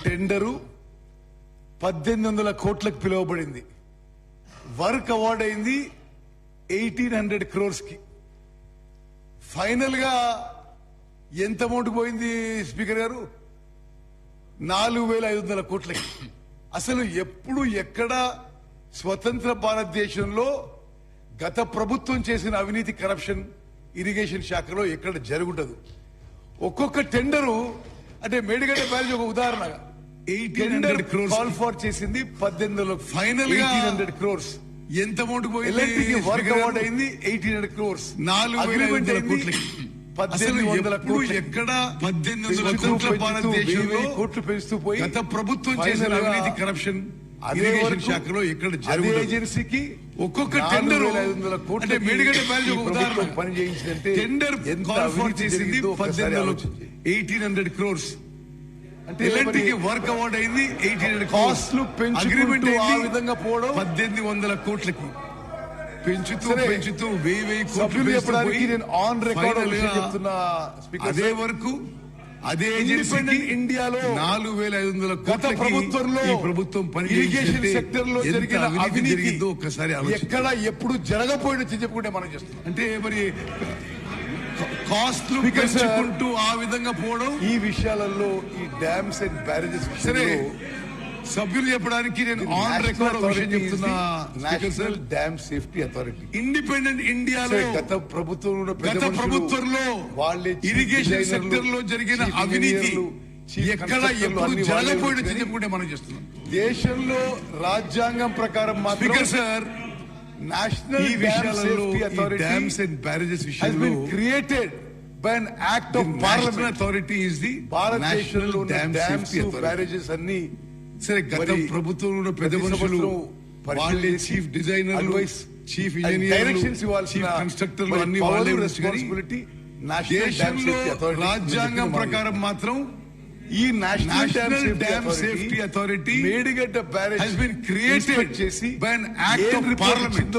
Tender 1800 కోట్లకు పిలువబడింది. Work award అయింది 1800 crores కి. ఫైనల్ గా ఎంత అమౌంట్ పోయింది స్పీకర్ గారు? 4500 కోట్లకి. అసలు ఎప్పుడు ఎక్కడ స్వతంత్ర భారతదేశంలో గత ప్రభుత్వం చేసిన అవినీతి, కరప్షన్ ఇరిగేషన్ శాఖలో ఎక్కడ జరుగుంటదు. ఒక్కొక్క టెండరు అంటే మేడిగడ్డ బ్యారేజ్ ఒక ఉదాహరణ, 1800 crores కాల్ ఫార్ చేసింది 1800, ఫైనల్ గా 1800 crores. ఎంత అమౌంట్ పోయింది? వర్క్ అవార్డ్ అయింది 1800 crores. 4500 కోట్లకి. 1800 కోట్లు ఎక్కడ 1800 భారతదేశంలో కోట్లు పెంచుతూ పోయి గత ప్రభుత్వం చేసిన అవినీతి, కరప్షన్ ఇరిగేషన్ శాఖలో ఎక్కడ జరుగుతుంది. ఏజెన్సీకి ఒక్కొక్క టెండర్ 500 కోట్లు అంటే మేడిగడ్డ బ్యారేజ్ ఒక ఉదాహరణ పని చేయించిందంటే టెండర్ కాల్ ఫార్ చేసింది 1800 crores. అంటే ఎలాంటికి వర్క్ అవార్డ్ అయింది 1800 కాస్ట్లు పెంచుకుంటూ ఆ విధంగా పోవడం 1800 కోట్లకి పెంచుతూ 1000 కోట్లు చెప్పడానికి నేను ఆన్ రికార్డ్ చెప్తున్నా. అదే వరకు అదే ఇండిపెండెంట్ ఇండియాలో 4500 గత ప్రభుత్వంలో ఈ ప్రభుత్వం ఇరిగేషన్ సెక్టర్ లో జరిగిన అవినీతి ఒక్కసారి ఎక్కడ ఎప్పుడు జరగపోయిన చెప్పుకుంటే మనం చేస్తున్నాం. అంటే మరి కాస్ట్లు పెంచుకుంటూ ఆ విధంగా పోవడం, ఈ విషయాలలో ఈ డ్యామ్స్ అండ్ బ్యారేజెస్ సరే సభ్యులు చెప్పడానికి నేను ఆన్ రికార్డ్ విషయం చెప్తున్నా. National dam safety authority independent ఇండియాలో గత ప్రభుత్వంలో వాళ్ళే ఇరిగేషన్ సెక్టర్ లో జరిగిన అవినీతి ఎక్కడ ఎప్పుడు జరగపోయిన చెప్పుకుంటే మనం చేస్తున్నాం. దేశంలో రాజ్యాంగం ప్రకారం మాత్రం sir national dam safety authority dams and barrages విషయంలో created by an act of parliament. Authority is the భారతదేశంలో డ్యామ్స్ బ్యారేజెస్ అన్ని సరే గత ప్రభుత్వంలో పెద్ద మనుషులు వాళ్ళే chief designer, chief engineer, chief కన్స్ట్రక్టర్లు అన్ని వాళ్ళే రెస్పాన్సిబిలిటీ. దేశంలో రాజ్యాంగం ప్రకారం మాత్రం ఈ national dam safety authority Medigadda barrage has been created చేసి by an act of parliament.